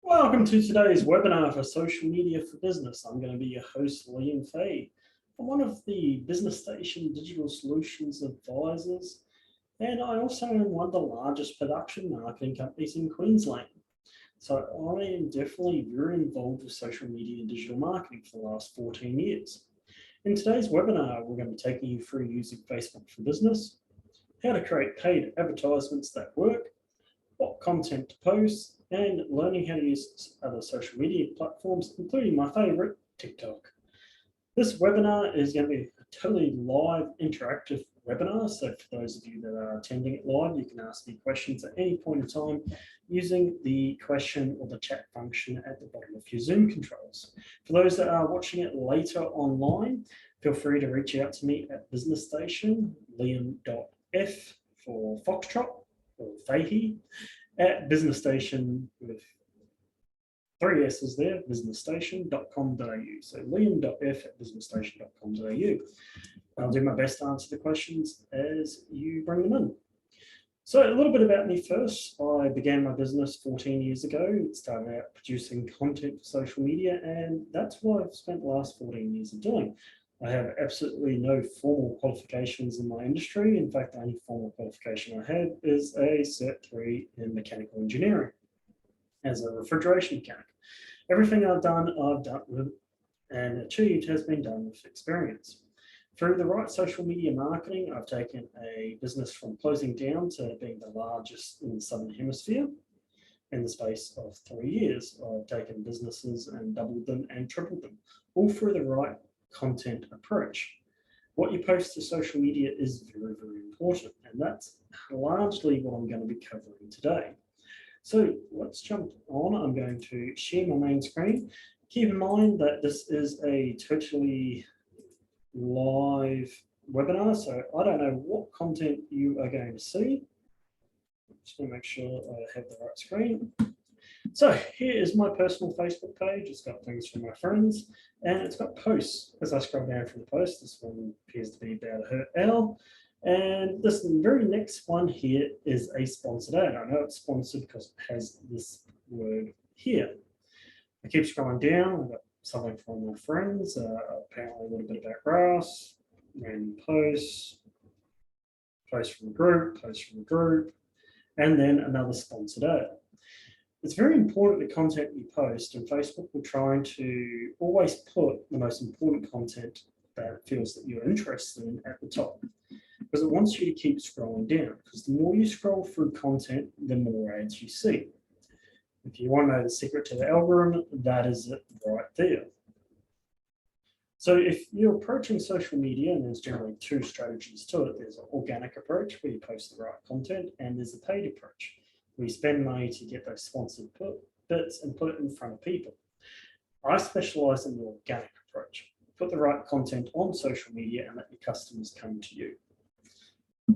Welcome to today's webinar for Social Media for Business. I'm going to be your host, Liam Fay. I'm one of the Business Station Digital Solutions Advisors, and I also own one of the largest production marketing companies in Queensland. So I am definitely very involved with social media and digital marketing for the last 14 years. In today's webinar, we're going to be taking you through using Facebook for Business, how to create paid advertisements that work, what content to post, and learning how to use other social media platforms, including my favorite, TikTok. This webinar is going to be a totally live, interactive webinar. So for those of you that are attending it live, you can ask me questions at any point in time using the question or the chat function at the bottom of your Zoom controls. For those that are watching it later online, feel free to reach out to me at Business Station, liam.f for Foxtrot, or Fahey, at Business Station with 3 S's there, businessstation.com.au. So liam.f at businessstation.com.au. I'll do my best to answer the questions as you bring them in. So a little bit about me first. I began my business 14 years ago. Started out producing content for social media, and that's what I've spent the last 14 years of doing. I have absolutely no formal qualifications in my industry. In fact, the only formal qualification I have is a Cert 3 in mechanical engineering as a refrigeration mechanic. Everything I've done with and achieved has been done with experience. Through the right social media marketing, I've taken a business from closing down to being the largest in the Southern Hemisphere. In the space of 3 years, I've taken businesses and doubled them and tripled them, all through the right content approach. What you post to social media is very, very important, and that's largely what I'm going to be covering today. So let's jump on. I'm going to share my main screen. Keep in mind that this is a totally live webinar, so I don't know what content you are going to see. Just want to make sure I have the right screen. So here is my personal Facebook page. It's got things from my friends, and it's got posts. As I scroll down from the post, this one appears to be about a hurt owl. And this very next one here is a sponsored ad. I know it's sponsored because it has this word here. I keep scrolling down. I've got something from my friends, apparently a little bit about grass, random posts, post from a group, and then another sponsored ad. It's very important the content you post, and Facebook will try to always put the most important content that it feels that you're interested in at the top, because it wants you to keep scrolling down, because the more you scroll through content, the more ads you see. If you want to know the secret to the algorithm, that is it right there. So if you're approaching social media, and there's generally 2 strategies to it, there's an organic approach where you post the right content, and there's a paid approach. We spend money to get those sponsored bits and put it in front of people. I specialize in the organic approach. Put the right content on social media and let your customers come to you.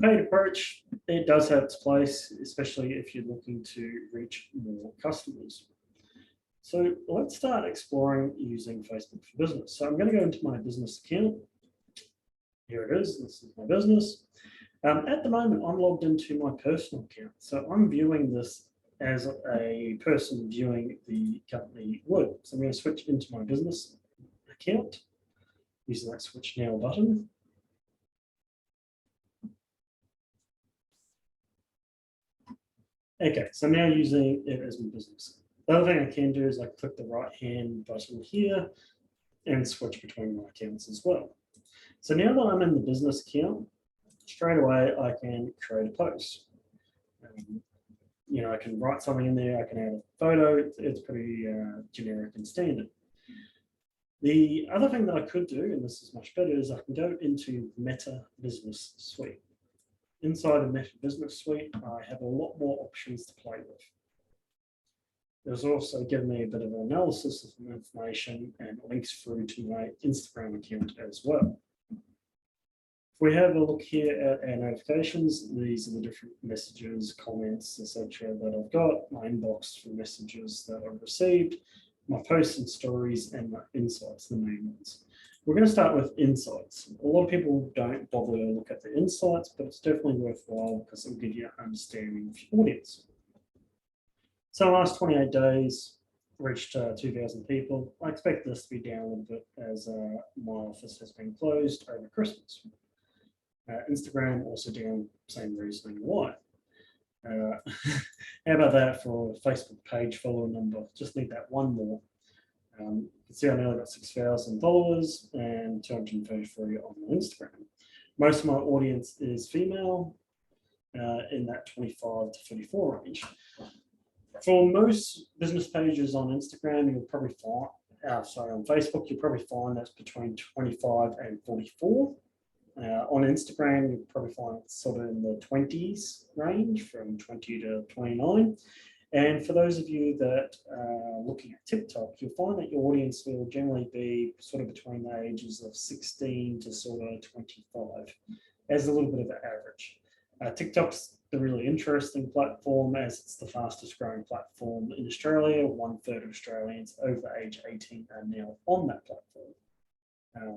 Paid approach, it does have its place, especially if you're looking to reach more customers. So let's start exploring using Facebook for Business. So I'm going to go into my business account. Here it is. This is my business. At the moment, I'm logged into my personal account, so I'm viewing this as a person viewing the company would. So I'm going to switch into my business account using that switch now button. Okay, so I'm now using it as my business. The other thing I can do is I click the right-hand button here and switch between my accounts as well. So now that I'm in the business account, straight away I can create a post. I can write something in there, I can add a photo, it's pretty generic and standard. The other thing that I could do, and this is much better, is I can go into Meta Business Suite. Inside the Meta Business Suite, I have a lot more options to play with. There's also given me a bit of an analysis of information and links through to my Instagram account as well. If we have a look here at our notifications, these are the different messages, comments, etc. that I've got, my inbox for messages that I've received, my posts and stories, and my insights, the main ones. We're going to start with insights. A lot of people don't bother to look at the insights, but it's definitely worthwhile because it will give you an understanding of your audience. So the last 28 days, reached 2,000 people. I expect this to be down a little bit as my office has been closed over Christmas. Instagram also down, same reasoning why. How about that for a Facebook page follower number? Just need that one more. You can see I now got 6,000 followers and 233 on Instagram. Most of my audience is female in that 25 to 34 range. For most business pages on Instagram, you'll probably find, on Facebook, you'll probably find that's between 25 and 44. On Instagram, you'll probably find it's sort of in the 20s range, from 20 to 29. And for those of you that are looking at TikTok, you'll find that your audience will generally be sort of between the ages of 16 to sort of 25, as a little bit of an average. TikTok's the really interesting platform, as it's the fastest growing platform in Australia. 1/3 of Australians over age 18 are now on that platform.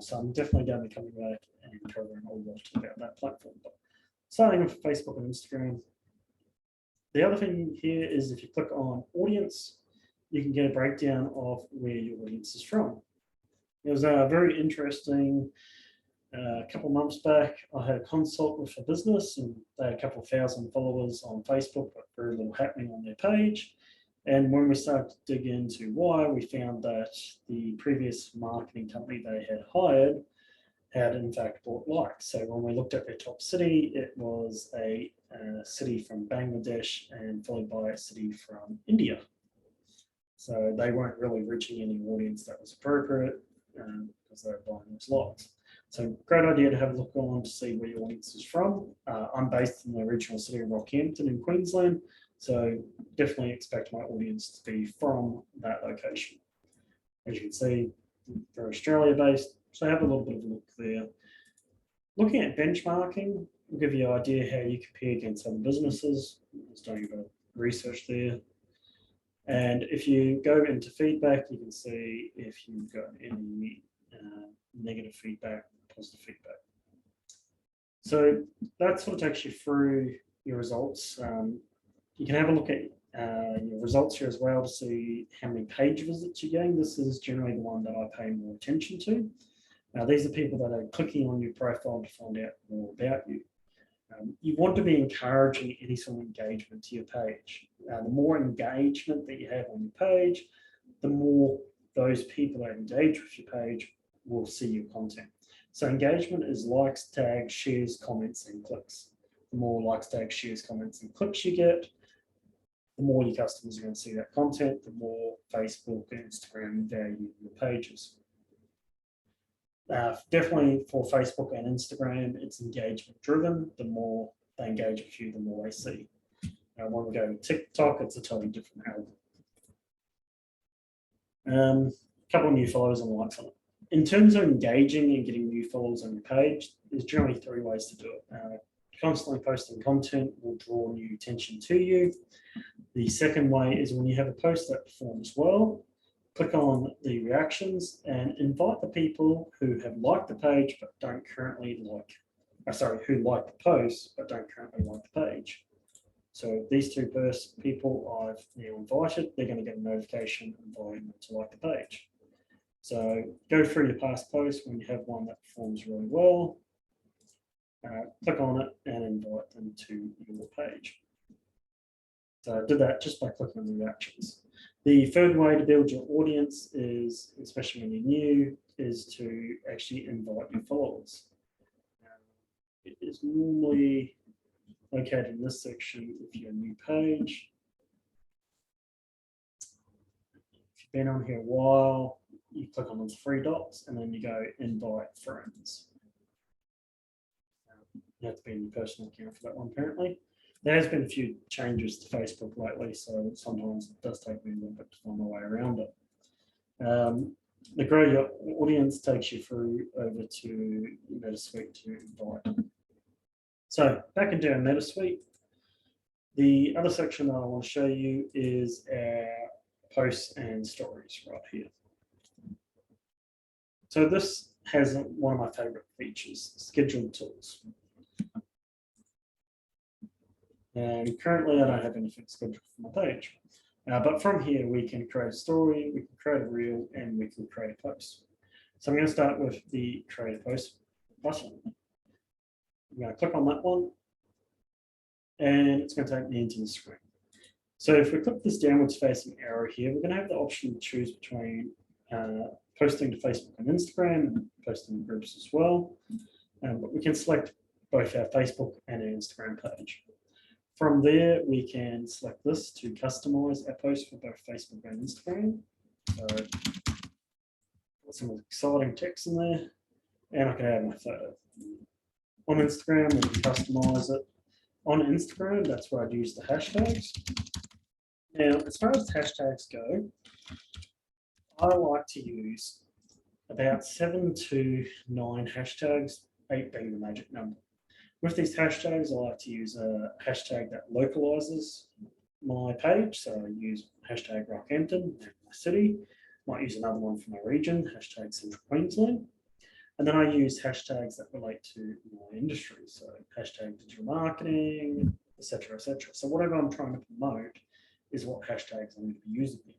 So I'm definitely going to be coming back and covering a lot about that platform. But starting with Facebook and Instagram. The other thing here is if you click on audience, you can get a breakdown of where your audience is from. It was a very interesting couple of months back. I had a consult with a business and they had a couple of thousand followers on Facebook, but very little happening on their page. And when we started to dig into why, we found that the previous marketing company they had hired had in fact bought likes. So when we looked at their top city, it was a city from Bangladesh and followed by a city from India. So they weren't really reaching any audience that was appropriate because they were buying those likes. So great idea to have a look on to see where your audience is from. I'm based in the regional city of Rockhampton in Queensland, so definitely expect my audience to be from that location. As you can see, they're Australia based, so have a little bit of a look there. Looking at benchmarking will give you an idea how you compare against other businesses. Just doing a bit of research there. And if you go into feedback, you can see if you've got any negative feedback, positive feedback. So that sort of takes you through your results. You can have a look at your results here as well to see how many page visits you're getting. This is generally the one that I pay more attention to. Now, these are people that are clicking on your profile to find out more about you. You want to be encouraging any sort of engagement to your page. The more engagement that you have on your page, the more those people that engage with your page will see your content. So engagement is likes, tags, shares, comments, and clicks. The more likes, tags, shares, comments, and clicks you get, the more your customers are going to see that content, the more Facebook and Instagram value your pages. Definitely for Facebook and Instagram, it's engagement driven. The more they engage with you, the more they see. When we go to TikTok, it's a totally different algorithm. A couple of new followers and likes on it. In terms of engaging and getting new followers on your page, there's generally 3 ways to do it. Constantly posting content will draw new attention to you. The second way is when you have a post that performs well, click on the reactions and invite the people who have liked the page but don't currently who like the post but don't currently like the page. So these 2 people I've now invited, they're going to get a notification inviting them to like the page. So go through your past posts when you have one that performs really well, click on it and invite them to your page. So I did that just by clicking on the reactions. The third way to build your audience is, especially when you're new, is to actually invite your followers. It is normally located in this section if you're a new page. If you've been on here a while, you click on those 3 dots and then you go invite friends. You have to be in your personal account for that one apparently. There has been a few changes to Facebook lately, so sometimes it does take me a little bit to find my way around it. The grow your audience takes you through over to MetaSuite to invite. So back into our MetaSuite, the other section that I want to show you is our posts and stories right here. So this has one of my favorite features, scheduled tools. And currently I don't have anything scheduled for my page. But from here, we can create a story, we can create a reel, and we can create a post. So I'm going to start with the create a post button. I'm going to click on that one, and it's going to take me into the screen. So if we click this downwards facing arrow here, we're going to have the option to choose between posting to Facebook and Instagram, and posting to groups as well. But we can select both our Facebook and our Instagram page. From there, we can select this to customize our post for both Facebook and Instagram. So, got some exciting text in there, and I can add my photo. On Instagram, we can customize it. On Instagram, that's where I'd use the hashtags. Now, as far as hashtags go, I like to use about 7 to 9 hashtags, 8 being the magic number. With these hashtags, I like to use a hashtag that localizes my page. So I use hashtag Rockhampton, my city. Might use another one for my region, hashtag Central Queensland. And then I use hashtags that relate to my industry. So hashtag digital marketing, etc., etc. So whatever I'm trying to promote is what hashtags I'm going to be using here.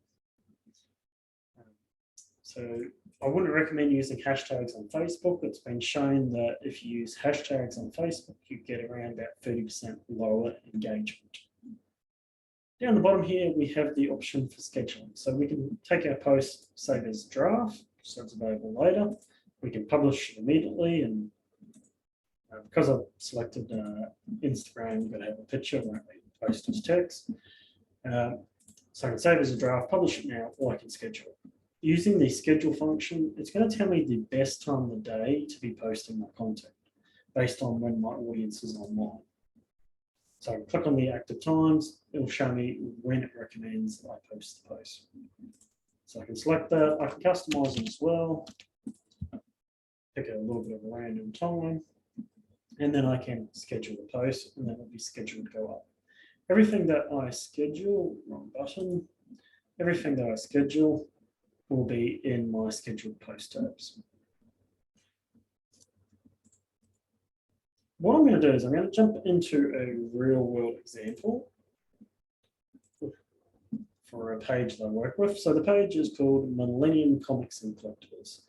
So I wouldn't recommend using hashtags on Facebook. It's been shown that if you use hashtags on Facebook, you get around about 30% lower engagement. Down the bottom here, we have the option for scheduling. So we can take our post, save as a draft, so it's available later. We can publish it immediately, and because I've selected Instagram, I'm going to have a picture, won't post as text. So I can save as a draft, publish it now, or I can schedule it. Using the schedule function, it's going to tell me the best time of the day to be posting my content based on when my audience is online. So I click on the active times, it'll show me when it recommends that I post the post. So I can select that, I can customize it as well, pick a little bit of a random time, and then I can schedule the post, and then it'll be scheduled to go up. Everything that I schedule, wrong button, everything that I schedule will be in my scheduled post tabs. What I'm going to do is I'm going to jump into a real world example for a page that I work with. So the page is called Millennium Comics and Collectibles.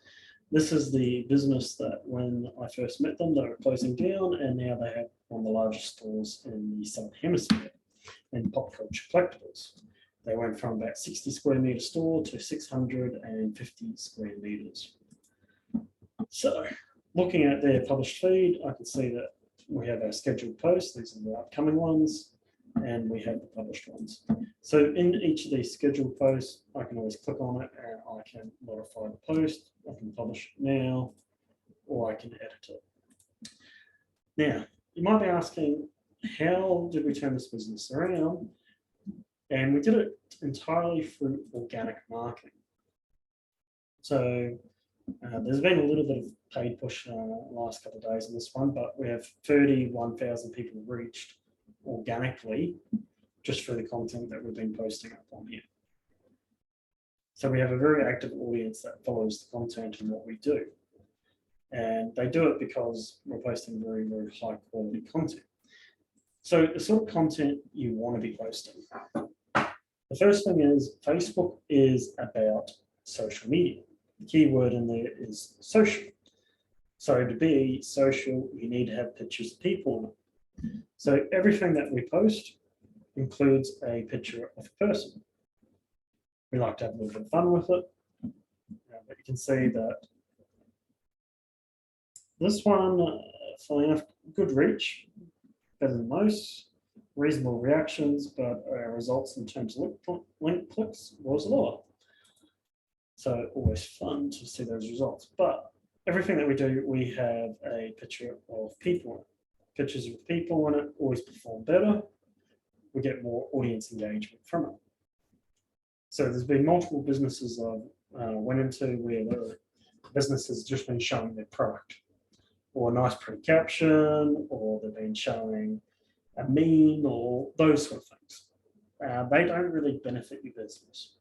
This is the business that when I first met them, they were closing down, and now they have one of the largest stores in the Southern Hemisphere in pop culture collectibles. They went from about 60 square meter store to 650 square meters. So looking at their published feed, I can see that we have our scheduled posts. These are the upcoming ones, and we have the published ones. So in each of these scheduled posts, I can always click on it and I can modify the post. I can publish it now, or I can edit it. Now, you might be asking, how did we turn this business around? And we did it entirely through organic marketing. So there's been a little bit of paid push the last couple of days on this one, but we have 31,000 people reached organically just through the content that we've been posting up on here. So we have a very active audience that follows the content and what we do. And they do it because we're posting very, very high quality content. So the sort of content you want to be posting. The first thing is Facebook is about social media. The key word in there is social. So to be social, you need to have pictures of people in it. So everything that we post includes a picture of a person. We like to have a little bit of fun with it. But you can see that this one, funnily enough, good reach, better than most. Reasonable reactions, but our results in terms of link clicks was lower. So always fun to see those results. But everything that we do, we have a picture of people in it. Pictures with people in it always perform better. We get more audience engagement from it. So there's been multiple businesses I went into where the business has just been showing their product, or a nice pretty caption, or they've been showing a meme, or those sort of things. They don't really benefit your business.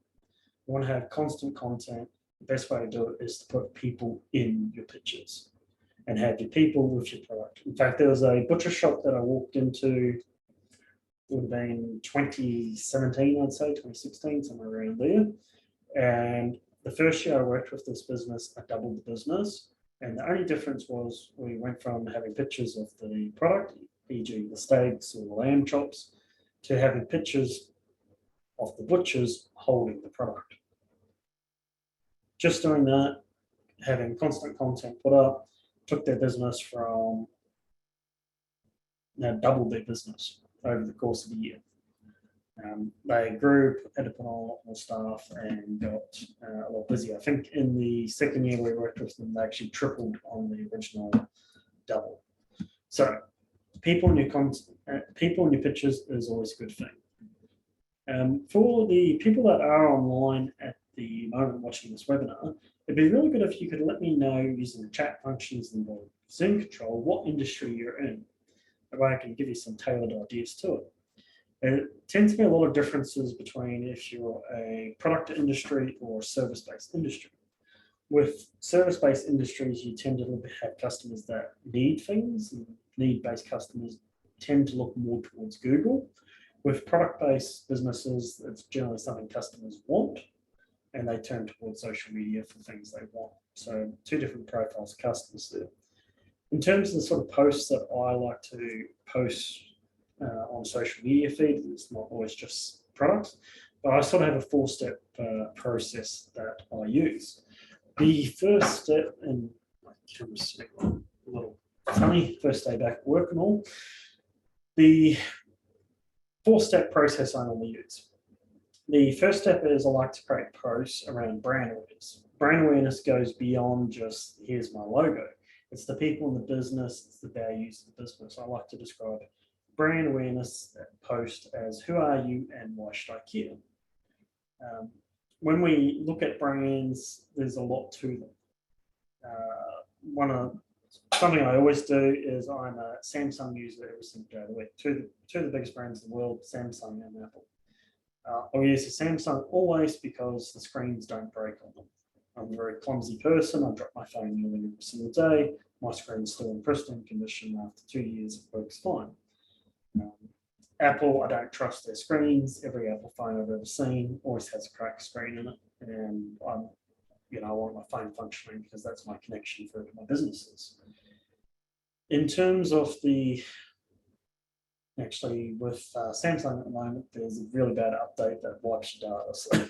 You want to have constant content. The best way to do it is to put people in your pictures and have your people with your product. In fact, there was a butcher shop that I walked into would have been 2017, I'd say 2016, somewhere around there. And the first year I worked with this business, I doubled the business. And the only difference was we went from having pictures of the product, e.g. the steaks or the lamb chops, to having pictures of the butchers holding the product. Just doing that, having constant content put up, took their business from, doubled their business over the course of a year. They grew, had to put on a lot more staff and got a lot busier. I think in the second year we worked with them, they actually tripled on the original double. So people in your content, people in your pictures is always a good thing. For the people that are online at the moment watching this webinar, it'd be really good if you could let me know using the chat functions and the Zoom control what industry you're in. That way I can give you some tailored ideas to it. There tends to be a lot of differences between if you're a product industry or service-based industry. With service-based industries, you tend to have customers that need things, and need-based customers tend to look more towards Google. With product-based businesses, it's generally something customers want, and they turn towards social media for things they want. So two different profiles of customers there. In terms of the sort of posts that I like to post on social media feed, it's not always just products, but I sort of have a four-step process that I use. The first step, and my camera's a little funny, first day back at work and all, the four-step process I normally use. The first step is I like to create posts around brand awareness. Brand awareness goes beyond just here's my logo. It's the people in the business, it's the values of the business. I like to describe brand awareness post as who are you and why should I care? When we look at brands, there's a lot to them. Something I always do is I'm a Samsung user every single day of the week. Two of the biggest brands in the world, Samsung and Apple. I'll use the Samsung always because the screens don't break on them. I'm a very clumsy person. I drop my phone nearly every single day. My screen's still in pristine condition after 2 years. It works fine. Apple, I don't trust their screens. Every Apple phone I've ever seen always has a cracked screen in it, and I want my phone functioning because that's my connection for my businesses. In terms of actually with Samsung at the moment, there's a really bad update that wipes your data, so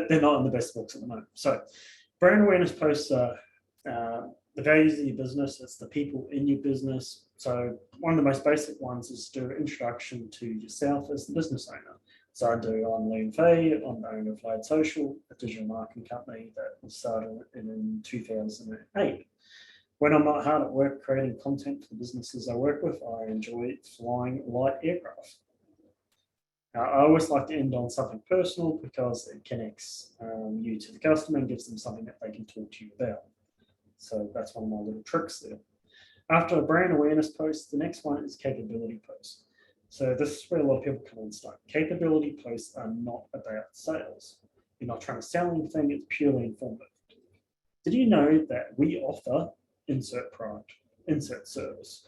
they're not in the best books at the moment. So brand awareness posts are the values of your business, it's the people in your business. So one of the most basic ones is to do an introduction to yourself as the business owner. So I'm Liam Fay, I'm the owner of Lad Social, a digital marketing company that was started in 2008. When I'm not hard at work creating content for the businesses I work with, I enjoy flying light aircraft. Now, I always like to end on something personal because it connects you to the customer and gives them something that they can talk to you about. So that's one of my little tricks there. After a brand awareness post, the next one is capability posts. So this is where a lot of people come and start. Capability posts are not about sales. You're not trying to sell anything, it's purely informative. Did you know that we offer insert product, insert service?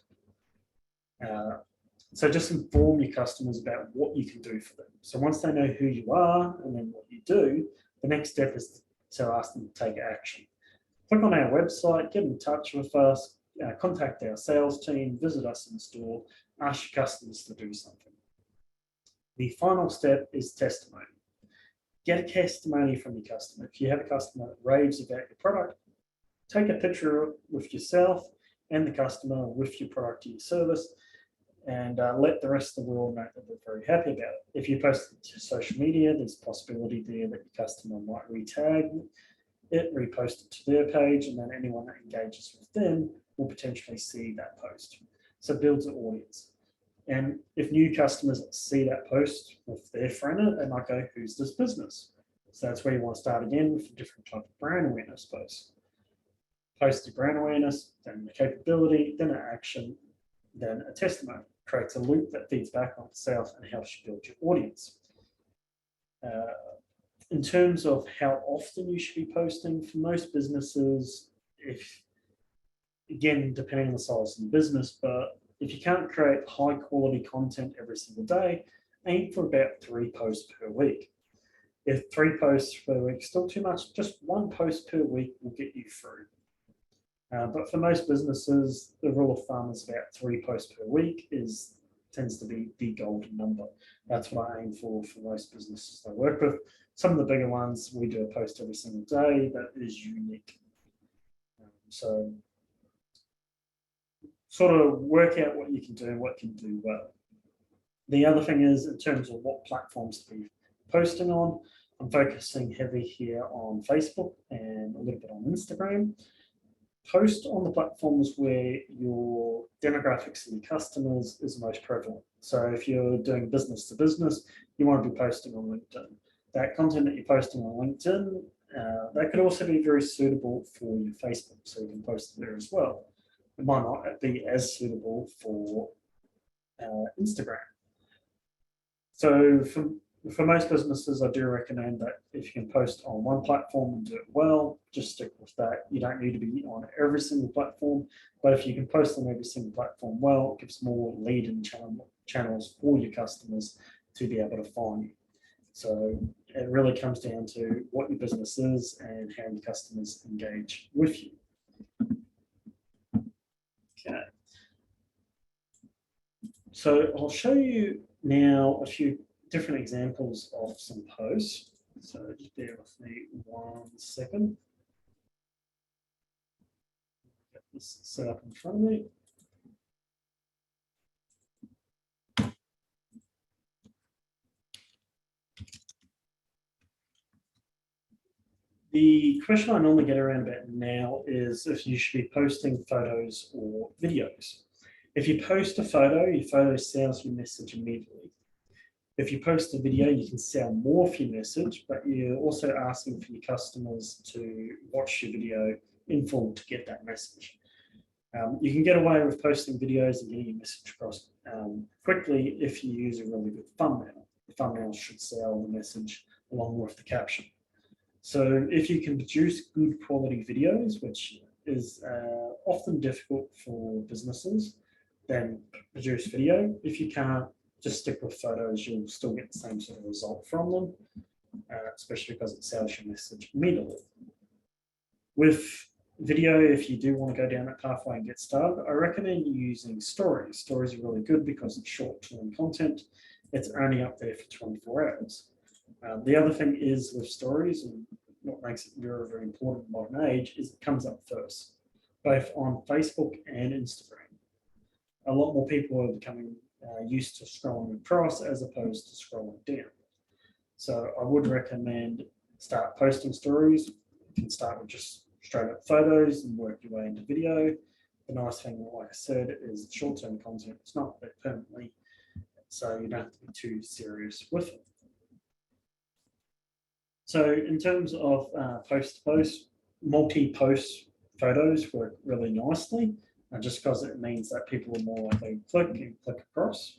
So just inform your customers about what you can do for them. So once they know who you are and then what you do, the next step is to ask them to take action. Click on our website, get in touch with us, contact our sales team, visit us in store, ask your customers to do something. The final step is testimony. Get a testimony from your customer. If you have a customer that raves about your product, take a picture with yourself and the customer with your product or your service, and let the rest of the world know that they're very happy about it. If you post it to social media, there's a possibility there that your customer might retag it, repost it to their page, and then anyone that engages with them will potentially see that post. So it builds an audience. And if new customers see that post with their friend in it, they might go, who's this business? So that's where you want to start again with a different type of brand awareness post. Post your brand awareness, then the capability, then an action, then a testimony. Creates a loop that feeds back on itself and helps you build your audience. In terms of how often you should be posting, for most businesses, again, depending on the size of the business, but if you can't create high quality content every single day, aim for about 3 posts per week. If 3 posts per week is still too much, just 1 post per week will get you through. But for most businesses, the rule of thumb is about 3 posts per week tends to be the golden number. That's what I aim for most businesses I work with. Some of the bigger ones, we do a post every single day that is unique. So sort of work out what you can do and what can do well. The other thing is, in terms of what platforms to be posting on, I'm focusing heavy here on Facebook and a little bit on Instagram. Post on the platforms where your demographics and customers is most prevalent. So if you're doing business to business, you want to be posting on LinkedIn. That content that you're posting on LinkedIn, that could also be very suitable for your Facebook, so you can post there as well. It might not be as suitable for Instagram. So for most businesses, I do recommend that if you can post on one platform and do it well, just stick with that. You don't need to be on every single platform, but if you can post on every single platform well, it gives more lead-in channels for your customers to be able to find you. So it really comes down to what your business is and how your customers engage with you. Okay. So I'll show you now a few different examples of some posts. So just bear with me 1 second. Get this set up in front of me. The question I normally get around about now is if you should be posting photos or videos. If you post a photo, your photo sells your message immediately. If you post a video, you can sell more for your message, but you're also asking for your customers to watch your video in full to get that message. You can get away with posting videos and getting your message across quickly if you use a really good thumbnail. The thumbnail should sell the message along with the caption. So if you can produce good quality videos, which is often difficult for businesses, then produce video. If you can't, just stick with photos, you'll still get the same sort of result from them, especially because it sells your message immediately. With video, if you do want to go down that pathway and get started, I recommend using stories. Stories are really good because it's short-term content. It's only up there for 24 hours. The other thing is with stories, and what makes it very, very important in modern age, is it comes up first, both on Facebook and Instagram. A lot more people are becoming used to scrolling across as opposed to scrolling down. So I would recommend start posting stories. You can start with just straight up photos and work your way into video. The nice thing, like I said, is short-term content. It's not there permanently, so you don't have to be too serious with it. So in terms of post-to-post, multi-post photos work really nicely, just because it means that people are more likely to click and click across.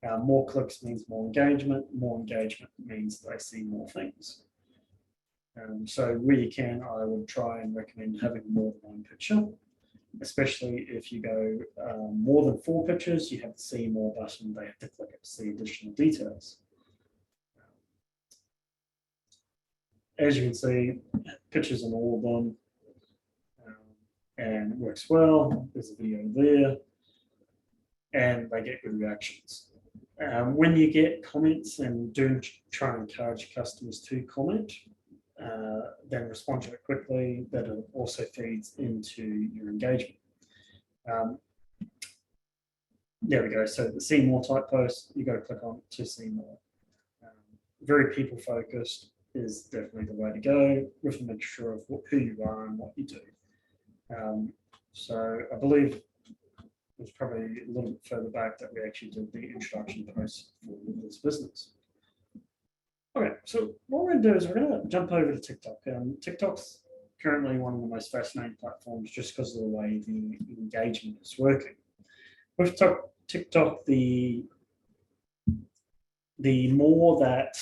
More clicks means more engagement means they see more things. So where you can, I would try and recommend having more than one picture, especially if you go more than 4 pictures, you have the see more button, they have to click it to see additional details. As you can see, pictures in all of them, and it works well. There's a video there, and they get good reactions. When you get comments, and do try and encourage customers to comment, then respond to it quickly. That also feeds into your engagement. There we go. So the see more type post, you got to click on to see more. Very people focused is definitely the way to go, with a mixture of who you are and what you do. So I believe it was probably a little bit further back that we actually did the introduction post for this business. Okay, so what we're going to do is we're going to jump over to TikTok. TikTok's currently one of the most fascinating platforms just because of the way the engagement is working. With TikTok, the more that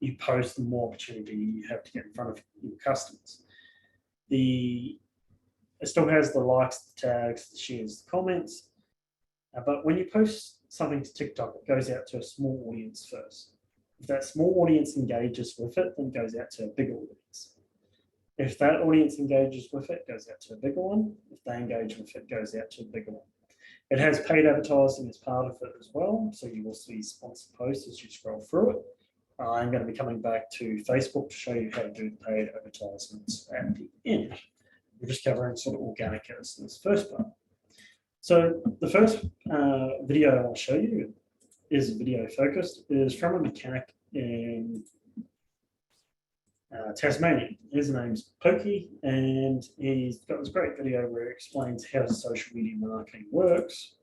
you post, the more opportunity you have to get in front of your customers. It still has the likes, the tags, the shares, the comments, but when you post something to TikTok, it goes out to a small audience first. If that small audience engages with it, then it goes out to a bigger audience. If that audience engages with it, it goes out to a bigger one. If they engage with it, it goes out to a bigger one. It has paid advertising as part of it as well, so you will see sponsored posts as you scroll through it. I'm going to be coming back to Facebook to show you how to do paid advertisements at the end. We're just covering sort of organic as this first part. So the first video I want to show you is video focused, is from a mechanic in Tasmania. His name's Pokey, and he's got this great video where he explains how social media marketing works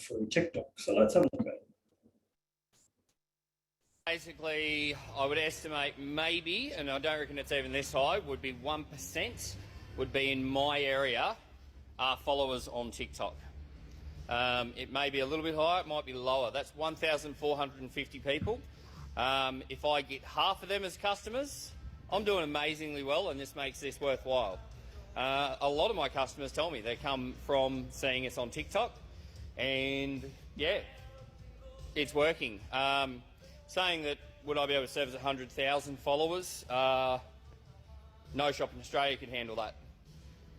through TikTok. So let's have a look at it. Basically, I would estimate maybe, and I don't reckon it's even this high, would be 1% would be in my area followers on TikTok. It may be a little bit higher, it might be lower. That's 1,450 people. If I get half of them as customers, I'm doing amazingly well, and this makes this worthwhile. A lot of my customers tell me they come from seeing us on TikTok, and yeah, it's working. Saying that, would I be able to service 100,000 followers? No shop in Australia could handle that.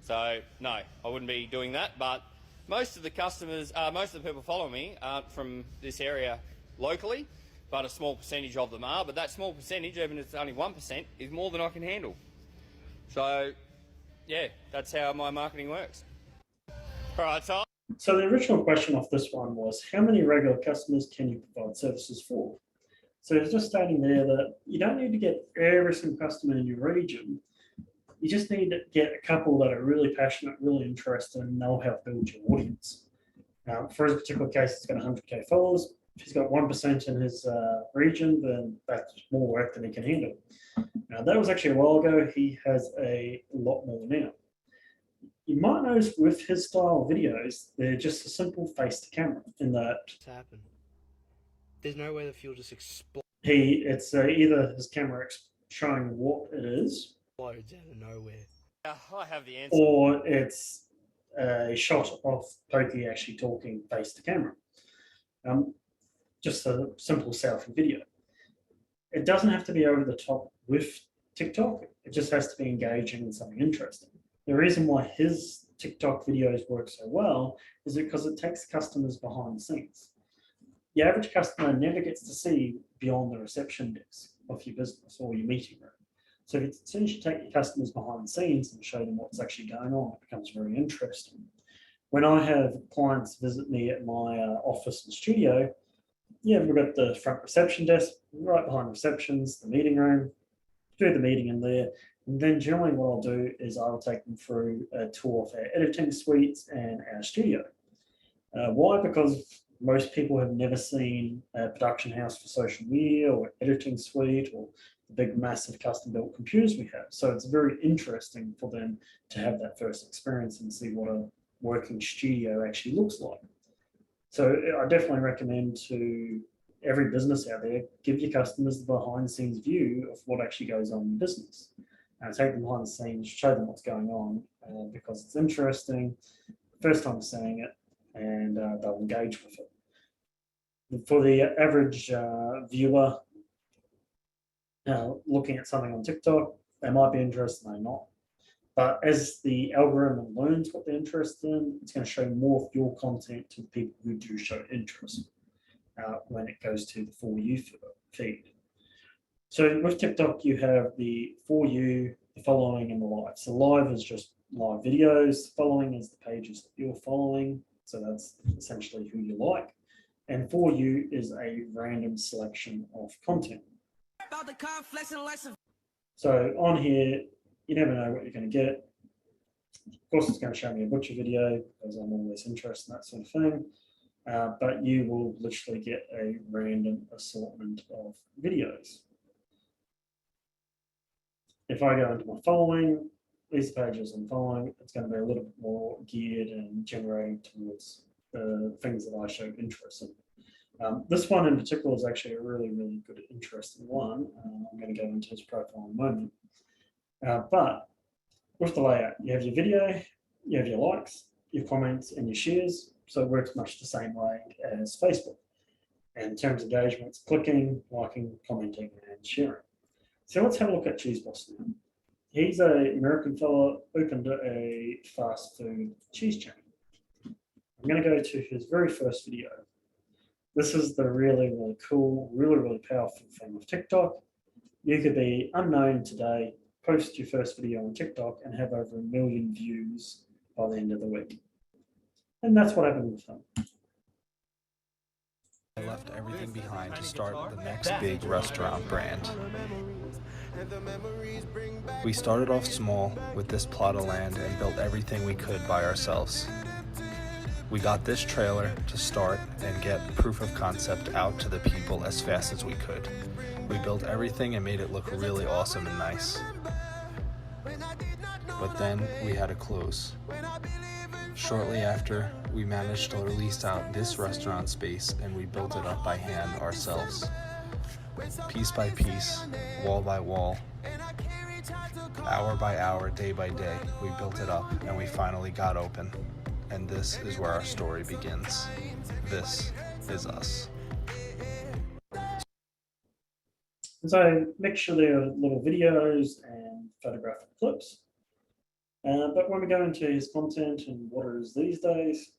So no, I wouldn't be doing that, but most of the customers, most of the people following me aren't from this area locally, but a small percentage of them are. But that small percentage, even if it's only 1%, is more than I can handle. So yeah, that's how my marketing works. All right, so the original question of this one was, how many regular customers can you provide services for? So it's just stating there that you don't need to get every single customer in your region. You just need to get a couple that are really passionate, really interested, and know how to build your audience. For his particular case, he's got 100K followers. If he's got 1% in his region, then that's more work than he can handle. Now, that was actually a while ago. He has a lot more now. You might notice with his style videos, they're just a simple face to camera in that there's no way the fuel just explodes it's either his camera showing what it is, out of nowhere. Yeah, I have the answer. or it's a shot of Pokey actually talking face to camera. Just a simple selfie video. It doesn't have to be over the top with TikTok. It just has to be engaging and something interesting. The reason why his TikTok videos work so well is because it takes customers behind the scenes. The average customer never gets to see beyond the reception desk of your business or your meeting room. So as soon as you take your customers behind the scenes and show them what's actually going on, it becomes very interesting. When I have clients visit me at my office and studio, yeah, we've got the front reception desk, right behind receptions, the meeting room, do the meeting in there. And then generally what I'll do is I'll take them through a tour of our editing suites and our studio. Why? Because most people have never seen a production house for social media or editing suite or the big, massive custom-built computers we have. So it's very interesting for them to have that first experience and see what a working studio actually looks like. So I definitely recommend to every business out there, give your customers the behind-the-scenes view of what actually goes on in business. Take them behind the scenes, show them what's going on because it's interesting, first time seeing it, and they'll engage with it. For the average viewer looking at something on TikTok, they might be interested, they may not. But as the algorithm learns what they're interested in, it's going to show more of your content to the people who do show interest when it goes to the For You feed. So with TikTok, you have the For You, the following, and the live. So live is just live videos. Following is the pages that you're following. So that's essentially who you like. And For You is a random selection of content. So on here, you never know what you're going to get. Of course, it's going to show me a butcher video because I'm always interested in that sort of thing. But you will literally get a random assortment of videos. If I go into my following, these pages I'm following, it's going to be a little bit more geared and generating towards the things that I show interest in. This one in particular is actually a really, really good, interesting one. I'm going to go into his profile in a moment. But with the layout, you have your video, you have your likes, your comments and your shares. So it works much the same way as Facebook. And in terms of engagements, clicking, liking, commenting, and sharing. So let's have a look at Cheese Boss now. He's an American fellow, opened a fast food cheese chain. I'm going to go to his very first video. This is the really, really cool, really, really powerful thing with TikTok. You could be unknown today, post your first video on TikTok and have over 1 million views by the end of the week. And that's what happened with him. I left everything behind to start the next big restaurant brand. We started off small with this plot of land and built everything we could by ourselves. We got this trailer to start and get proof of concept out to the people as fast as we could. We built everything and made it look really awesome and nice. But then we had to close. Shortly after, we managed to lease out this restaurant space and we built it up by hand ourselves. Piece by piece, wall by wall, hour by hour, day by day, we built it up and we finally got open. And this is where our story begins. This is us. So make sure there are little videos and photographic clips. But when we go into his content and what it is these days,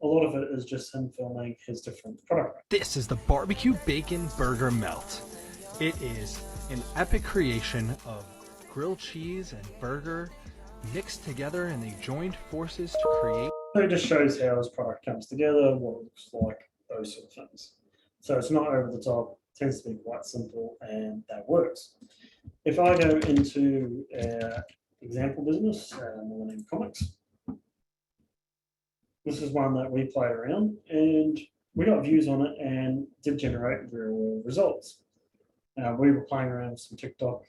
a lot of it is just him filming his different product. This is the barbecue bacon burger melt. It is an epic creation of grilled cheese and burger mixed together, and they joined forces to create. So it just shows how his product comes together, what it looks like, those sort of things. So it's not over the top, tends to be quite simple, and that works. If I go into our example business, Millennium Comics, this is one that we play around, and we got views on it and did generate real world results. We were playing around with some TikTok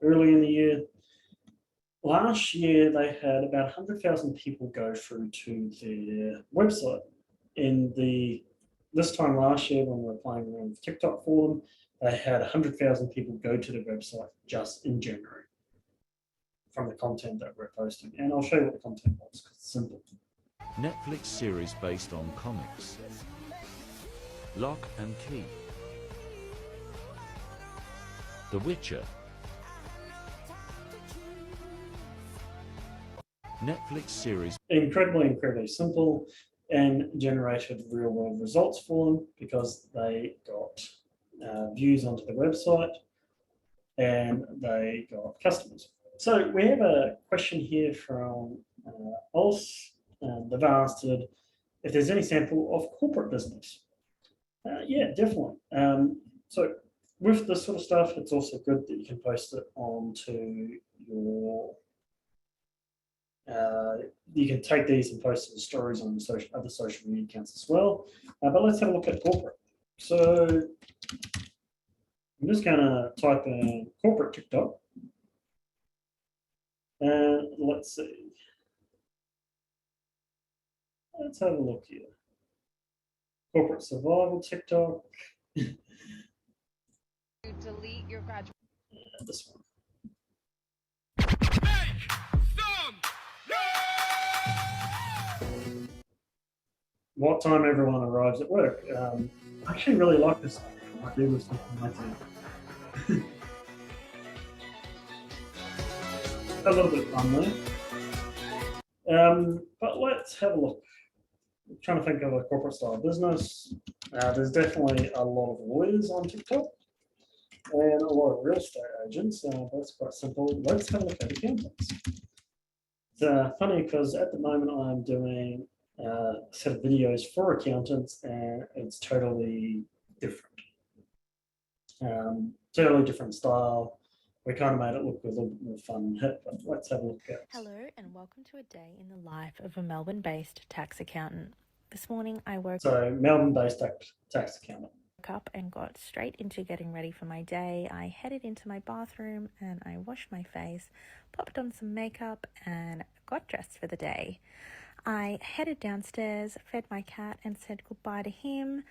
early in the year. Last year, they had about 100,000 people go through to their website. This time last year, when we were playing around with TikTok for them, they had 100,000 people go to the website just in January from the content that we're posting. And I'll show you what the content was, because it's simple. Netflix series based on comics. Lock and Key. The Witcher. Netflix series. Incredibly simple, and generated real world results for them because they got views onto the website and they got customers. So we have a question here from Ols. They've asked if there's any sample of corporate business. Yeah, definitely. So with this sort of stuff, it's also good that you can post it onto your you can take these and post the stories on the other social media accounts as well. But let's have a look at corporate. So I'm just going to type in corporate TikTok. And let's see. Let's have a look here. Corporate survival TikTok. Delete your graduate. This one. What time everyone arrives at work. I actually really like this idea. I do with something like that. A little bit of fun there. But let's have a look. I'm trying to think of a corporate style business. There's definitely a lot of lawyers on TikTok and a lot of real estate agents. That's quite simple. Let's have a look at accountants. It's funny because at the moment I'm doing a set of videos for accountants and it's totally different. Totally different style. We kind of made it look a little bit more fun and hip, but let's have a look at it. Hello and welcome to a day in the life of a Melbourne-based tax accountant. This morning I woke Melbourne-based tax accountant. up and got straight into getting ready for my day. I headed into my bathroom and I washed my face, popped on some makeup and got dressed for the day. I headed downstairs, fed my cat and said goodbye to him.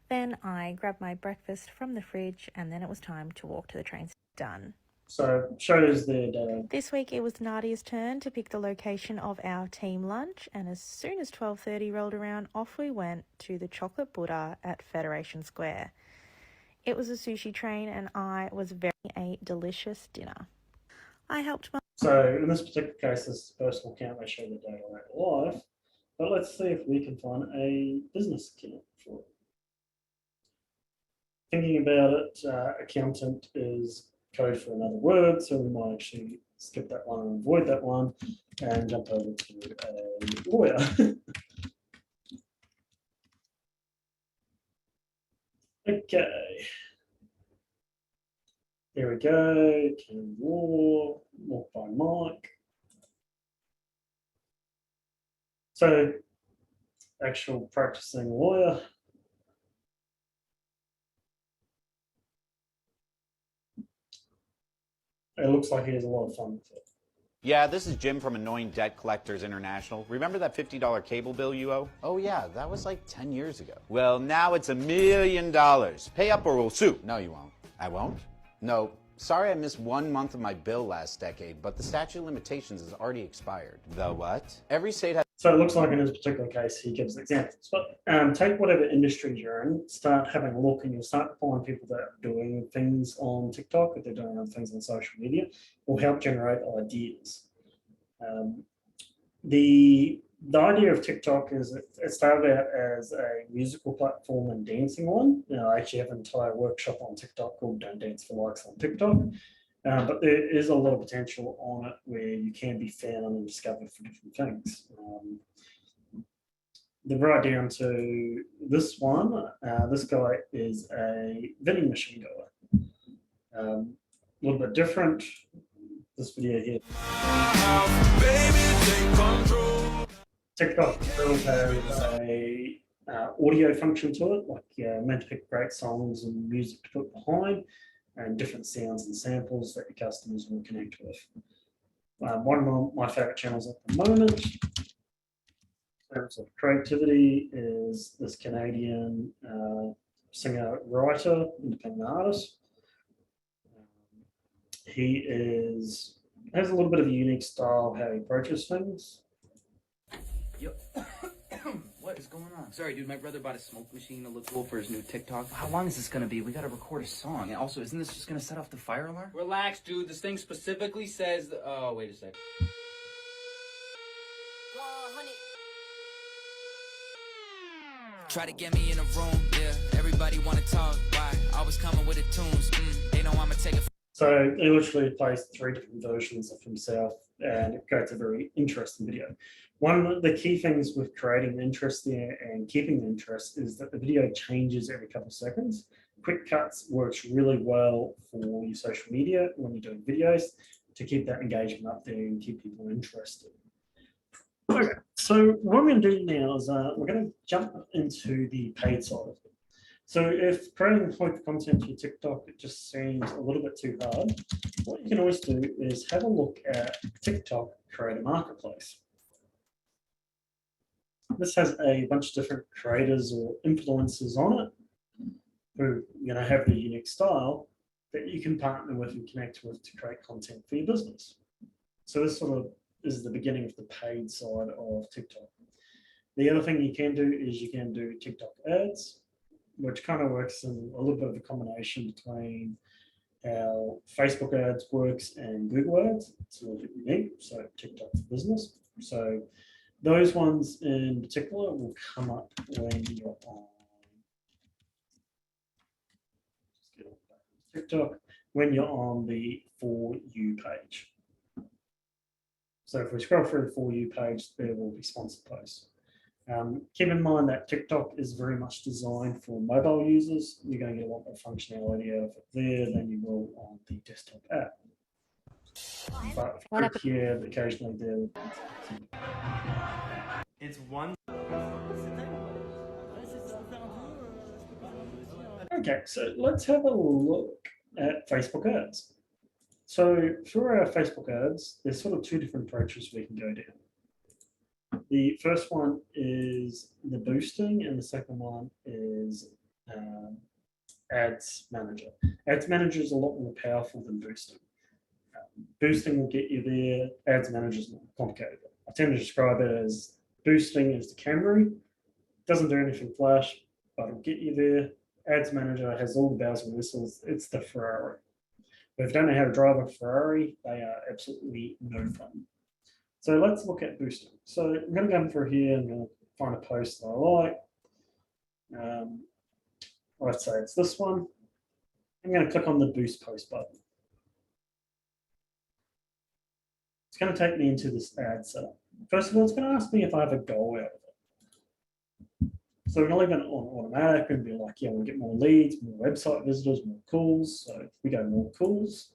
Then I grabbed my breakfast from the fridge and then it was time to walk to the train station. Done. So shows their day. This week it was Nadia's turn to pick the location of our team lunch, and as soon as 12:30 rolled around, off we went to the Chocolate Buddha at Federation Square. It was a sushi train and I was very a delicious dinner. I helped my... So in this particular case, this is a personal account, they show the data live, but let's see if we can find a business account for it. Thinking about it, accountant is code for another word, so we might actually skip that one and avoid that one and jump over to a lawyer. Okay. There we go. Can Law, walk by Mike. So, actual practicing lawyer. It looks like he has a lot of fun with it. Yeah, this is Jim from Annoying Debt Collectors International. Remember that $50 cable bill you owe? Oh yeah, that was like 10 years ago. Well, now it's $1 million. Pay up or we'll sue. No, you won't. I won't? No. Sorry I missed 1 month of my bill last decade, but the statute of limitations has already expired. The what? Every state has... So it looks like in this particular case, he gives examples. But take whatever industry you're in, start having a look, and you'll start to find people that are doing things on TikTok, if they're doing other things on social media, will help generate ideas. The idea of TikTok is it started out as a musical platform and dancing one. I actually have an entire workshop on TikTok called Don't Dance for Likes on TikTok. But there is a lot of potential on it where you can be found and discovered for different things. Then right down to this one, this guy is a vending machine guy. A little bit different. This video here. TikTok still has a audio function to it, like you're meant to pick great songs and music to put behind, and different sounds and samples that your customers will connect with. One of my favorite channels at the moment, in terms of creativity, is this Canadian singer-writer, independent artist. He has a little bit of a unique style how he approaches things. Yep. What is going on? Sorry, dude, my brother bought a smoke machine to look cool for his new TikTok. How long is this gonna be? We gotta record a song. And also, isn't this just gonna set off the fire alarm? Relax, dude. This thing specifically says... Oh, wait a sec. Try to get me in a room, yeah. Everybody wanna talk, why? Always coming with the tunes, they know I'ma take it. So he literally plays 3 different versions of himself, and it creates a very interesting video. One of the key things with creating interest there and keeping the interest is that the video changes every couple of seconds. Quick cuts works really well for your social media when you're doing videos to keep that engagement up there and keep people interested. Okay, so what I'm going to do now is we're going to jump into the paid side of it. So if creating content for your TikTok, it just seems a little bit too hard, what you can always do is have a look at TikTok Creator Marketplace. This has a bunch of different creators or influencers on it who have their unique style that you can partner with and connect with to create content for your business. So this sort of is the beginning of the paid side of TikTok. The other thing you can do is you can do TikTok ads, which kind of works in a little bit of a combination between how Facebook ads works and Google ads. It's a little bit unique, so TikTok for business. So those ones in particular will come up when you're on TikTok, when you're on the For You page. So if we scroll through the For You page, there will be sponsored posts. Keep in mind that TikTok is very much designed for mobile users. You're going to get a lot more functionality out of it there than you will on the desktop app. But click here, occasionally there. It's one... Okay, so let's have a look at Facebook ads. So for our Facebook ads, there's sort of 2 different approaches we can go down. The first one is the boosting, and the second one is Ads Manager. Ads Manager is a lot more powerful than boosting. Boosting will get you there. Ads Manager is more complicated. I tend to describe it as boosting is the Camry. Doesn't do anything flash, but it'll get you there. Ads Manager has all the bells and whistles. It's the Ferrari. But if you don't know how to drive a Ferrari, they are absolutely no fun. So let's look at boosting. So I'm going to go through here and I'm going to find a post that I like. Let's say it's this one. I'm going to click on the boost post button. It's going to take me into this ad setup. First of all, it's going to ask me if I have a goal out of it. So we're going to leave it on automatic and be like, yeah, we'll get more leads, more website visitors, more calls. So if we go more calls,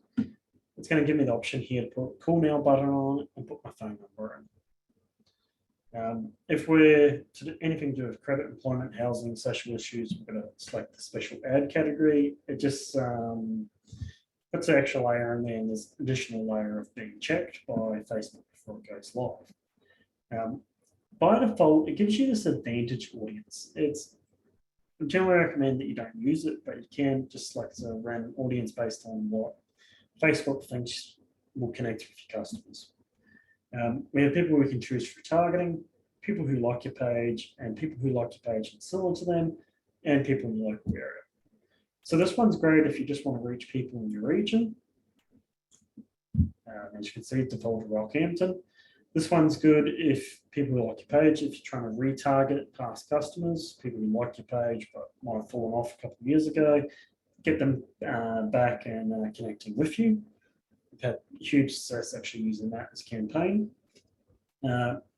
it's going to give me the option here to put call now button on and put my phone number in. If we're to do anything to do with credit, employment, housing, social issues, we're going to select the special ad category. It just puts the actual layer in there, and there's additional layer of being checked by Facebook before it goes live. By default, it gives you this advantage audience. I generally recommend that you don't use it, but you can just select a random audience based on what Facebook thinks will connect with your customers. We have people we can choose for targeting, people who like your page, and people who like your page and similar to them, and people in the local area. So this one's great if you just want to reach people in your region. As you can see, default to Rockhampton. This one's good if people who like your page, if you're trying to retarget past customers, people who like your page but might have fallen off a couple of years ago, get them back and connecting with you. We've had huge success actually using that as a campaign.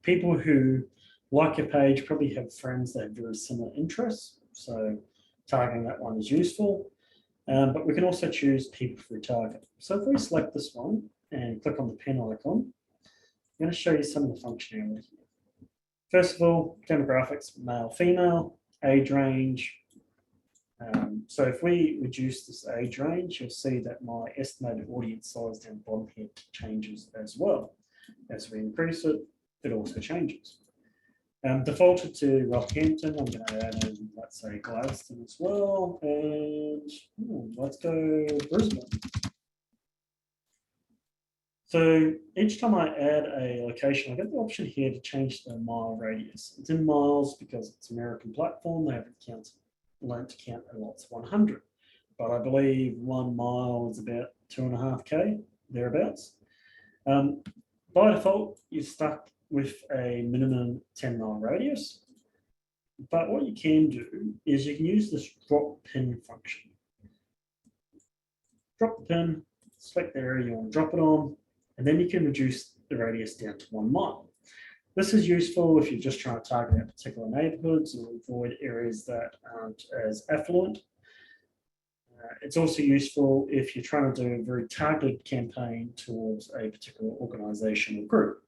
People who like your page probably have friends that have very similar interests, so targeting that one is useful. But we can also choose people for retarget. So if we select this one and click on the pen icon, I'm going to show you some of the functionality here. First of all, demographics, male, female, age range. So if we reduce this age range, you'll see that my estimated audience size down the bottom here changes as well. As we increase it, it also changes. Defaulted to Rockhampton, I'm going to add in, let's say, Gladstone as well, and let's go Brisbane. So each time I add a location, I get the option here to change the mile radius. It's in miles because it's an American platform. They haven't learned to count a lot's 100, but I believe 1 mile is about 2.5K, thereabouts. By default, you're stuck with a minimum 10-mile radius, but what you can do is you can use this drop pin function. Drop the pin, select the area you want to drop it on, and then you can reduce the radius down to 1 mile. This is useful if you're just trying to target out particular neighborhoods or avoid areas that aren't as affluent. It's also useful if you're trying to do a very targeted campaign towards a particular organization or group.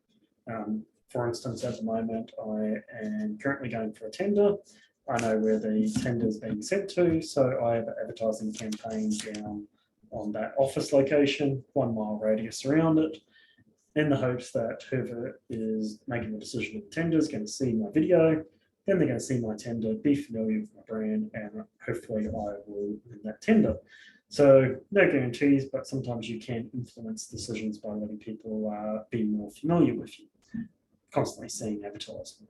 For instance, at the moment, I am currently going for a tender. I know where the tender is being sent to, so I have an advertising campaign down on that office location, 1 mile radius around it, in the hopes that whoever is making the decision of the tender is going to see my video, then they're going to see my tender, be familiar with my brand, and hopefully I will win that tender. So no guarantees, but sometimes you can influence decisions by letting people be more familiar with you, constantly seeing advertising.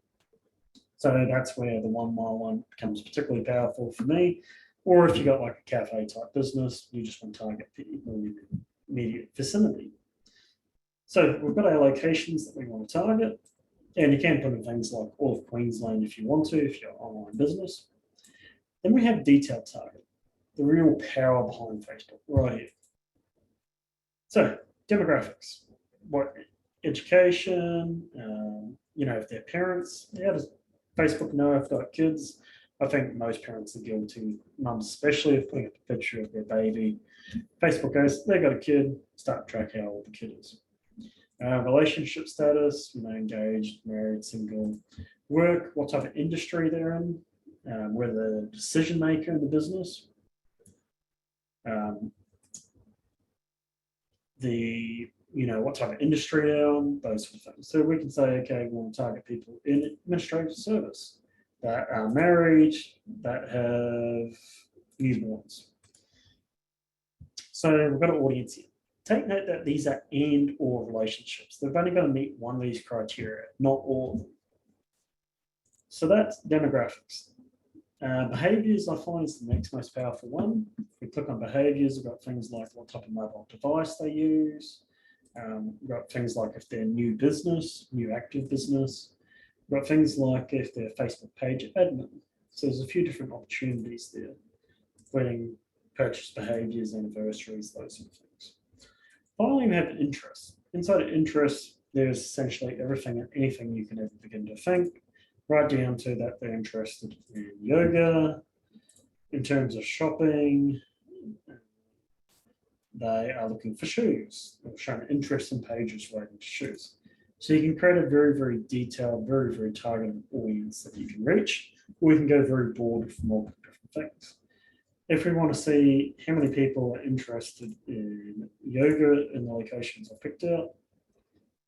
So that's where the 1 mile one becomes particularly powerful for me. Or if you've got like a cafe type business, you just want to target people in your immediate vicinity. So we've got our locations that we want to target, and you can put in things like all of Queensland if you want to, if you're an online business. Then we have detailed targeting, the real power behind Facebook right here. So demographics, what education, if they're parents, how does Facebook know if they've got kids? I think most parents are guilty, mums especially, of putting up a picture of their baby. Facebook goes, they've got a kid, start to track how old the kid is. Relationship status, engaged, married, single. Work, what type of industry they're in, whether they're the decision maker in the business. What type of industry they're on, those sort of things. So we can say, okay, we want to target people in administrative service that are married, that have newborns. So we've got an audience here. Take note that these are and or relationships. They've only got to meet one of these criteria, not all of them. So that's demographics. Behaviors, I find, is the next most powerful one. If we click on behaviors, we've got things like what type of mobile device they use. We've got things like if they're new business, new active business. We've got things like if they're Facebook page admin. So there's a few different opportunities there, including purchase behaviors, anniversaries, those sort of things. Finally, we have interests. Inside of interests, there's essentially everything and anything you can ever begin to think, right down to that they're interested in yoga, in terms of shopping, they are looking for shoes. They're showing interest in pages relating to shoes. So you can create a very, very detailed, very, very targeted audience that you can reach, or you can go very broad with multiple different things. If we want to see how many people are interested in yoga in the locations I picked out,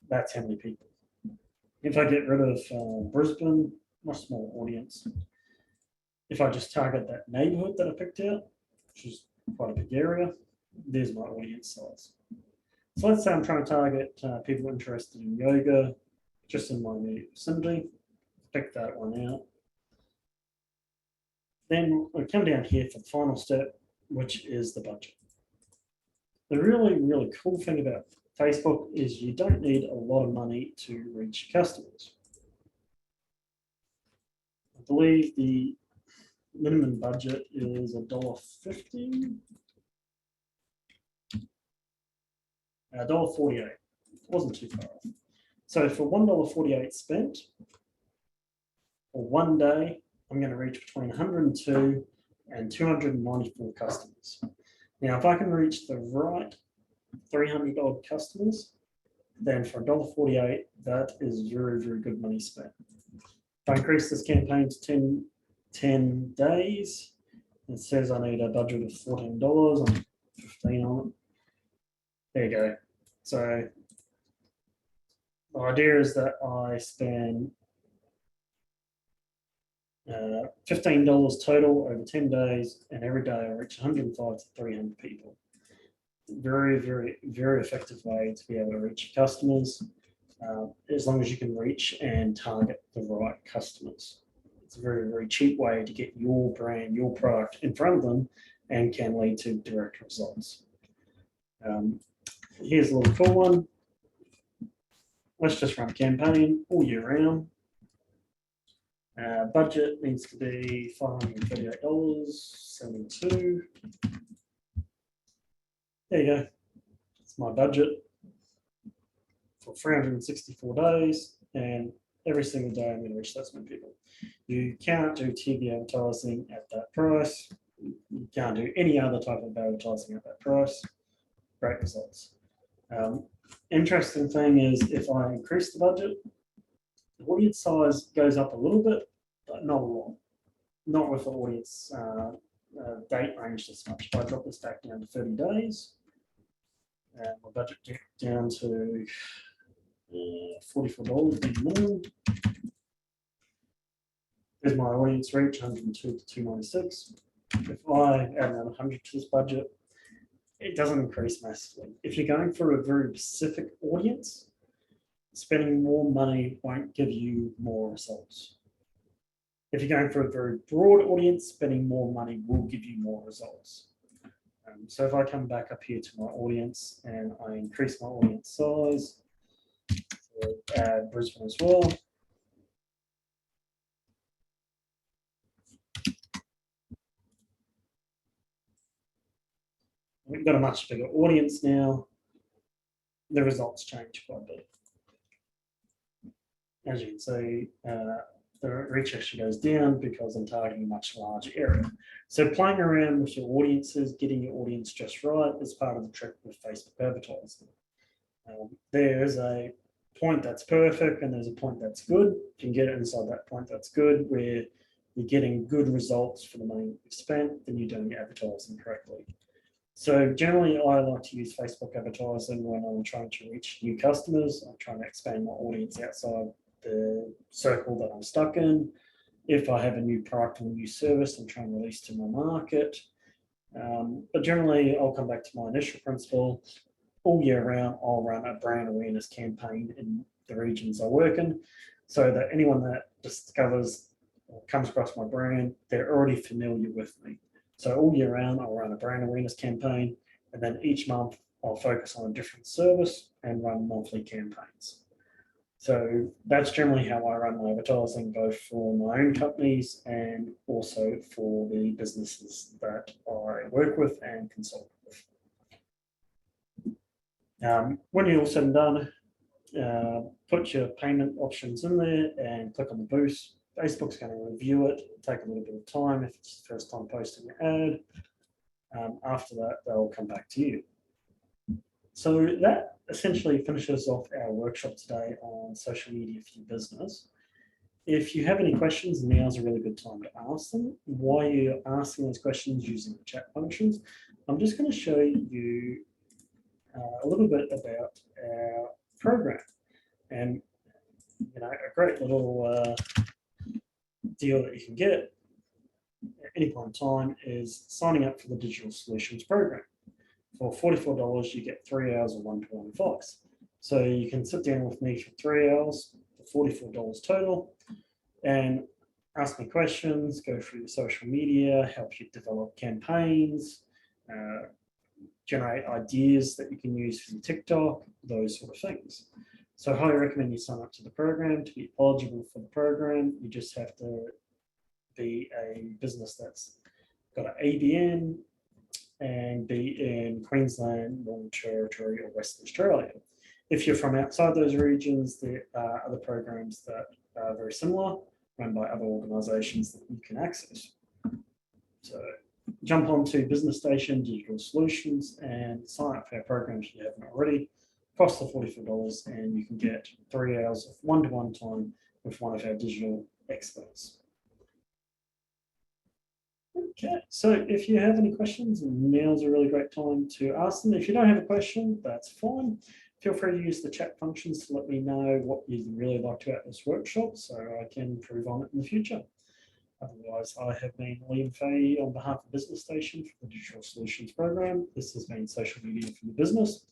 that's how many people. If I get rid of Brisbane, much smaller audience. If I just target that neighborhood that I picked out, which is quite a big area, there's my audience size. So let's say I'm trying to target people interested in yoga just in my immediate vicinity. Pick that one out. Then we come down here for the final step, which is the budget. The really, really cool thing about Facebook is you don't need a lot of money to reach customers. I believe the minimum budget is $1.50. $1.48. It wasn't too far off. So for $1.48 spent, for one day, I'm going to reach between 102 and 294 customers. Now, if I can reach the right 300 odd customers, then for $1.48, that is very, very good money spent. If I increase this campaign to 10 days, it says I need a budget of $14, I'm 15 on it. There you go. So the idea is that I spend $15 total over 10 days, and every day I reach 105 to 300 people. Very, very, very effective way to be able to reach customers, as long as you can reach and target the right customers. It's a very, very cheap way to get your brand, your product in front of them and can lead to direct results. Here's a little cool one. Let's just run a campaign all year round. Budget needs to be $538.72. There you go. That's my budget for 364 days, and every single day I'm going to reach those many people. You can't do TV advertising at that price. You can't do any other type of advertising at that price. Great results. Interesting thing is if I increase the budget, the audience size goes up a little bit, but not a lot. Not with the audience date range this much. If I drop this back down to 30 days, and my budget down to $44 minimum. There's my audience reach, 102 to 296. If I add another 100 to this budget, it doesn't increase massively. If you're going for a very specific audience, spending more money won't give you more results. If you're going for a very broad audience, spending more money will give you more results. So if I come back up here to my audience and I increase my audience size, add Brisbane as well. We've got a much bigger audience now. The results change quite a bit. As you can see, the reach actually goes down because I'm targeting a much larger area. So playing around with your audiences, getting your audience just right is part of the trick with Facebook advertising. There's a point that's perfect and there's a point that's good. If you can get it inside that point that's good, where you're getting good results for the money you've spent, then you're doing your advertising correctly. So generally, I like to use Facebook advertising when I'm trying to reach new customers. I'm trying to expand my audience outside the circle that I'm stuck in. If I have a new product or new service I'm trying to release to my market. But generally, I'll come back to my initial principle. all year round, I'll run a brand awareness campaign in the regions I work in, so that anyone that discovers or comes across my brand, they're already familiar with me. So all year round, I'll run a brand awareness campaign, and then each month I'll focus on a different service and run monthly campaigns. So that's generally how I run my advertising, both for my own companies and also for the businesses that I work with and consult with. When you're all said and done, put your payment options in there and click on the boost. Facebook's going to review it, take a little bit of time if it's the first time posting an ad. After that, they'll come back to you. So that essentially finishes off our workshop today on social media for your business. If you have any questions, now's a really good time to ask them. While you're asking those questions using the chat functions, I'm just going to show you a little bit about our program. And a great little deal that you can get at any point in time is signing up for the Digital Solutions program. For $44, you get 3 hours of one-to-one advice. So you can sit down with me for 3 hours for $44 total and ask me questions, go through the social media, help you develop campaigns, generate ideas that you can use for your TikTok, those sort of things. So I highly recommend you sign up to the program. To be eligible for the program, you just have to be a business that's got an ABN and be in Queensland, Northern Territory or Western Australia. If you're from outside those regions, there are other programs that are very similar, run by other organisations that you can access. So jump onto Business Station Digital Solutions and sign up for our programs if you haven't already. Cost the $44 and you can get 3 hours of one-to-one time with one of our digital experts. Okay, so if you have any questions, now's a really great time to ask them. If you don't have a question, that's fine. Feel free to use the chat functions to let me know what you'd really like about this workshop so I can improve on it in the future. Otherwise, I have been Liam Fahey on behalf of Business Station for the Digital Solutions Program. This has been Social Media for the Business.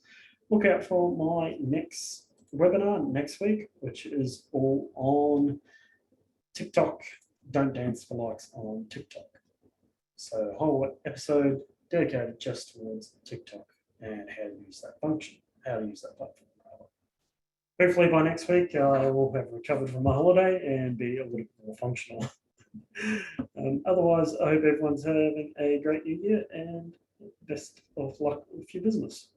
Look out for my next webinar next week, which is all on TikTok. Don't dance for likes on TikTok. So a whole episode dedicated just towards TikTok and how to use that function, how to use that platform. Hopefully by next week, I will have recovered from my holiday and be a little bit more functional. Otherwise, I hope everyone's having a great new year and best of luck with your business.